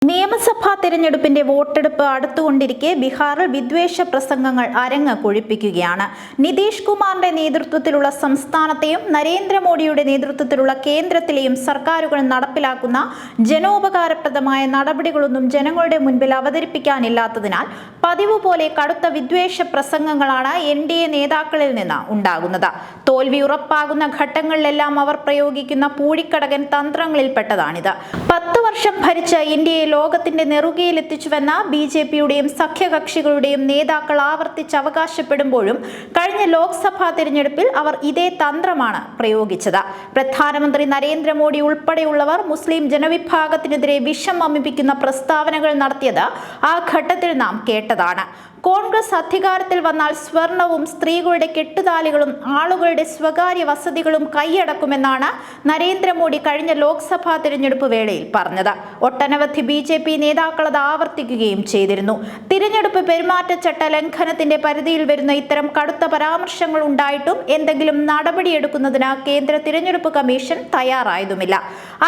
നിയമസഭാ തെരഞ്ഞെടുപ്പിന്റെ വോട്ടെടുപ്പ് അടുത്തുകൊണ്ടിരിക്കെ ബീഹാറിൽ വിദ്വേഷ പ്രസംഗങ്ങൾ അരങ്ങ് കൊഴിപ്പിക്കുകയാണ്. നിതീഷ് കുമാറിന്റെ നേതൃത്വത്തിലുള്ള സംസ്ഥാനത്തെയും നരേന്ദ്രമോദിയുടെ നേതൃത്വത്തിലുള്ള കേന്ദ്രത്തിലെയും സർക്കാരുകൾ നടപ്പിലാക്കുന്ന ജനോപകാരപ്രദമായ നടപടികളൊന്നും ജനങ്ങളുടെ മുൻപിൽ അവതരിപ്പിക്കാനില്ലാത്തതിനാൽ പതിവ് പോലെ കടുത്ത വിദ്വേഷ പ്രസംഗങ്ങളാണ് NDA നേതാക്കളിൽ നിന്ന് ഉണ്ടാകുന്നത്. തോൽവി ഉറപ്പാകുന്ന ഘട്ടങ്ങളിലെല്ലാം അവർ പ്രയോഗിക്കുന്ന പൂഴിക്കടകൻ തന്ത്രങ്ങളിൽപ്പെട്ടതാണിത്. 10 വർഷം ഭരിച്ച ഇന്ത്യയെ ലോകത്തിന്റെ നെറുകയിലെത്തിച്ചുവെന്ന BJPയുടെയും സഖ്യകക്ഷികളുടെയും നേതാക്കൾ ആവർത്തിച്ച് അവകാശപ്പെടുമ്പോഴും കഴിഞ്ഞ ലോക്സഭാ തിരഞ്ഞെടുപ്പിൽ അവർ ഇതേ തന്ത്രമാണ് പ്രയോഗിച്ചത്. പ്രധാനമന്ത്രി നരേന്ദ്രമോദി ഉൾപ്പെടെയുള്ളവർ മുസ്ലിം ജനവിഭാഗത്തിനെതിരെ വിഷം വമിപ്പിക്കുന്ന പ്രസ്താവനകൾ നടത്തിയത് ആ ഘട്ടത്തിൽ നാം കേട്ടതാണ്. കോൺഗ്രസ് അധികാരത്തിൽ വന്നാൽ സ്വർണവും സ്ത്രീകളുടെ കെട്ടുതാലികളും ആളുകളുടെ സ്വകാര്യ വസതികളും കൈയടക്കുമെന്നാണ് നരേന്ദ്രമോദി കഴിഞ്ഞ ലോക്സഭാ തിരഞ്ഞെടുപ്പ് വേളയിൽ പറഞ്ഞത്. ഒട്ടനവധി BJP നേതാക്കൾ അത് ആവർത്തിക്കുകയും ചെയ്തിരുന്നു. തിരഞ്ഞെടുപ്പ് പെരുമാറ്റച്ചട്ട ലംഘനത്തിന്റെ പരിധിയിൽ വരുന്ന ഇത്തരം കടുത്ത പരാമർശങ്ങൾ ഉണ്ടായിട്ടും എന്തെങ്കിലും നടപടിയെടുക്കുന്നതിന് കേന്ദ്ര തിരഞ്ഞെടുപ്പ് കമ്മീഷൻ തയ്യാറായതുമില്ല.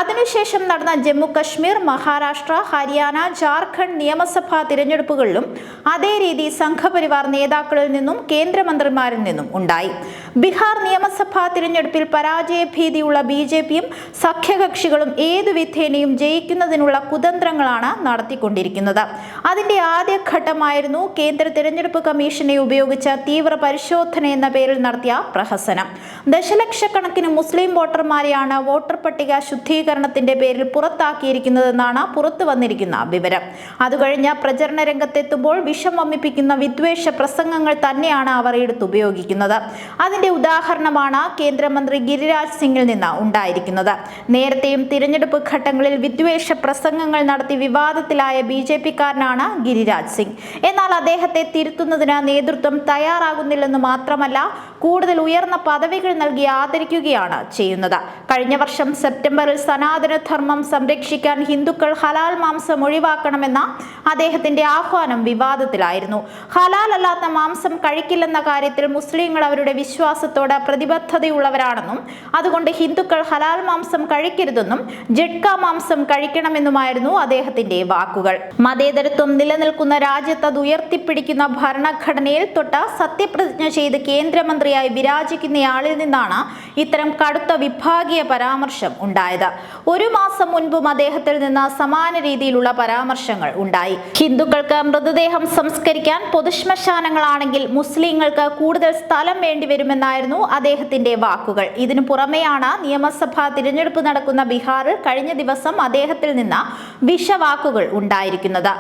അതിനുശേഷം നടന്ന ജമ്മു കശ്മീർ, മഹാരാഷ്ട്ര, ഹരിയാന, ജാർഖണ്ഡ് നിയമസഭാ തിരഞ്ഞെടുപ്പുകളിലും അതേ രീതി സംഘപരിവാർ നേതാക്കളിൽ നിന്നും കേന്ദ്രമന്ത്രിമാരിൽ നിന്നും ഉണ്ടായി. ബീഹാർ നിയമസഭാ തിരഞ്ഞെടുപ്പിൽ പരാജയഭീതിയുള്ള BJPയും സഖ്യകക്ഷികളും ഏതു വിധേനയും ജയിക്കുന്നതിനുള്ള കുതന്ത്രങ്ങളാണ് നടത്തിക്കൊണ്ടിരിക്കുന്നത്. അതിന്റെ ആദ്യഘട്ടമായിരുന്നു കേന്ദ്ര തിരഞ്ഞെടുപ്പ് കമ്മീഷനെ ഉപയോഗിച്ച തീവ്ര പരിശോധന എന്ന പേരിൽ നടത്തിയ പ്രഹസനം. ദശലക്ഷക്കണക്കിന് മുസ്ലിം വോട്ടർമാരെയാണ് വോട്ടർ പട്ടിക ശുദ്ധീകരണത്തിന്റെ പേരിൽ പുറത്താക്കിയിരിക്കുന്നതെന്നാണ് പുറത്തു വന്നിരിക്കുന്ന വിവരം. അതുകഴിഞ്ഞ പ്രചരണ രംഗത്തെത്തുമ്പോൾ വിഷം വമിപ്പിക്കുന്ന വിദ്വേഷ പ്രസംഗങ്ങൾ തന്നെയാണ് അവർ എടുത്തുപയോഗിക്കുന്നത്. അതിന്റെ ഉദാഹരണമാണ് കേന്ദ്രമന്ത്രി ഗിരിരാജ് സിംഗിൽ നിന്ന് ഉണ്ടായിരിക്കുന്നത്. നേരത്തെയും തിരഞ്ഞെടുപ്പ് ഘട്ടങ്ങളിൽ വിദ്വേഷ പ്രസംഗങ്ങൾ നടത്തി വിവാദത്തിലായ BJPക്കാരനാണ് ഗിരിരാജ് സിംഗ്. എന്നാൽ അദ്ദേഹത്തെ തിരുത്തുന്നതിന് നേതൃത്വം തയ്യാറാകുന്നില്ലെന്ന് മാത്രമല്ല, കൂടുതൽ ഉയർന്ന പദവികൾ നൽകി ആദരിക്കുകയാണ് ചെയ്യുന്നത്. കഴിഞ്ഞ വർഷം സെപ്റ്റംബറിൽ സനാതനധർമ്മം സംരക്ഷിക്കാൻ ഹിന്ദുക്കൾ ഹലാൽ മാംസം ഒഴിവാക്കണമെന്ന അദ്ദേഹത്തിന്റെ ആഹ്വാനം വിവാദത്തിലായിരുന്നു. ഹലാൽ അല്ലാത്ത മാംസം കഴിക്കില്ലെന്ന കാര്യത്തിൽ മുസ്ലിങ്ങൾ അവരുടെ വിശ്വാസത്തോട് പ്രതിബദ്ധതയുള്ളവരാണെന്നും അതുകൊണ്ട് ഹിന്ദുക്കൾ ഹലാൽ മാംസം കഴിക്കരുതെന്നും ജഡ്ക മാംസം കഴിക്കണമെന്നുമായിരുന്നു അദ്ദേഹത്തിന്റെ വാക്കുകൾ. മതേതരത്വം നിലനിൽക്കുന്ന രാജ്യത്ത് അത് ഉയർത്തിപ്പിടിക്കുന്ന ഭരണഘടനയിൽ തൊട്ട് സത്യപ്രതിജ്ഞ ചെയ്ത് കേന്ദ്രമന്ത്രിയായി വിരാജിക്കുന്നയാളിൽ നിന്നാണ് ഇത്തരം കടുത്ത വിഭാഗീയ പരാമർശം ഉണ്ടായത്. ഒരു മാസം മുൻപും അദ്ദേഹത്തിൽ നിന്ന് സമാന രീതിയിലുള്ള പരാമർശങ്ങൾ ഉണ്ടായി. ഹിന്ദുക്കൾക്ക് മൃതദേഹം സംസ്കരിക്കാൻ പൊതുശ്മശാനങ്ങളാണെങ്കിൽ മുസ്ലിങ്ങൾക്ക് കൂടുതൽ സ്ഥലം വേണ്ടിവരുമെന്നായിരുന്നു അദ്ദേഹത്തിന്റെ വാക്കുകൾ. ഇതിനു പുറമെയാണ് നിയമസഭാ തിരഞ്ഞെടുപ്പ് നടക്കുന്ന ബീഹാറിൽ കഴിഞ്ഞ ദിവസം അദ്ദേഹത്തിൽ നിന്ന് വിഷവാക്കുകൾ ഉണ്ടായിരിക്കുന്നത്.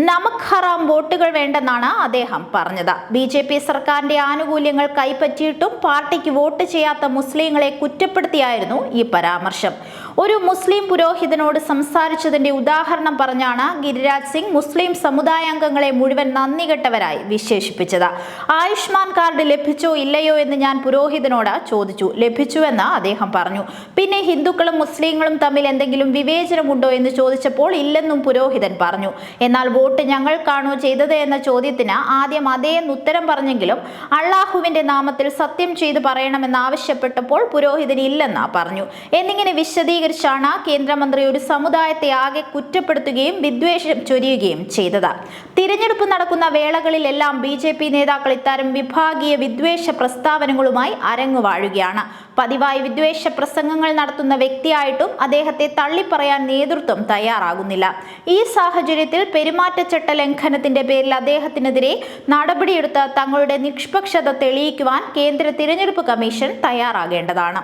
നമക് ഹറാം വോട്ടുകൾ വേണ്ടെന്നാണ് അദ്ദേഹം പറഞ്ഞത്. BJP സർക്കാരിന്റെ ആനുകൂല്യങ്ങൾ കൈപ്പറ്റിയിട്ടും പാർട്ടിക്ക് വോട്ട് ചെയ്യാത്ത മുസ്ലിങ്ങളെ കുറ്റപ്പെടുത്തിയായിരുന്നു ഈ പരാമർശം. ഒരു മുസ്ലിം പുരോഹിതനോട് സംസാരിച്ചതിന്റെ ഉദാഹരണം പറഞ്ഞാണ് ഗിരിരാജ് സിംഗ് മുസ്ലിം സമുദായാംഗങ്ങളെ മുഴുവൻ നന്ദികെട്ടവരായി വിശേഷിപ്പിച്ചത്. ആയുഷ്മാൻ കാർഡ് ലഭിച്ചോ ഇല്ലയോ എന്ന് ഞാൻ പുരോഹിതനോട് ചോദിച്ചു. ലഭിച്ചുവെന്ന് അദ്ദേഹം പറഞ്ഞു. പിന്നെ ഹിന്ദുക്കളും മുസ്ലിങ്ങളും തമ്മിൽ എന്തെങ്കിലും വിവേചനമുണ്ടോ എന്ന് ചോദിച്ചപ്പോൾ ഇല്ലെന്നും പുരോഹിതൻ പറഞ്ഞു. എന്നാൽ വോട്ട് ഞങ്ങൾക്കാണോ ചെയ്തത് എന്ന ചോദ്യത്തിന് ആദ്യം അതേന്ന് ഉത്തരം പറഞ്ഞെങ്കിലും അള്ളാഹുവിന്റെ നാമത്തിൽ സത്യം ചെയ്തു പറയണമെന്ന് ആവശ്യപ്പെട്ടപ്പോൾ പുരോഹിതൻ ഇല്ലെന്ന് പറഞ്ഞു. എന്നിങ്ങനെ വിശദീകരിച്ചാണ് കേന്ദ്രമന്ത്രി ഒരു സമുദായത്തെ ആകെ കുറ്റപ്പെടുത്തുകയും വിദ്വേഷം ചൊരിയുകയും ചെയ്തത്. തിരഞ്ഞെടുപ്പ് നടക്കുന്ന വേളകളിലെല്ലാം BJP നേതാക്കൾ ഇത്തരം വിഭാഗീയ വിദ്വേഷ പ്രസ്താവനകളുമായി അരങ്ങുവാഴുകയാണ്. പതിവായി വിദ്വേഷ പ്രസംഗങ്ങൾ നടത്തുന്ന വ്യക്തിയായിട്ടും അദ്ദേഹത്തെ തള്ളിപ്പറയാൻ നേതൃത്വം തയ്യാറാകുന്നില്ല. ഈ സാഹചര്യത്തിൽ പെരുമാറ്റച്ചട്ട ലംഘനത്തിന്റെ പേരിൽ അദ്ദേഹത്തിനെതിരെ നടപടിയെടുത്ത് തങ്ങളുടെ നിഷ്പക്ഷത തെളിയിക്കുവാൻ കേന്ദ്ര തിരഞ്ഞെടുപ്പ് കമ്മീഷൻ തയ്യാറാകേണ്ടതാണ്.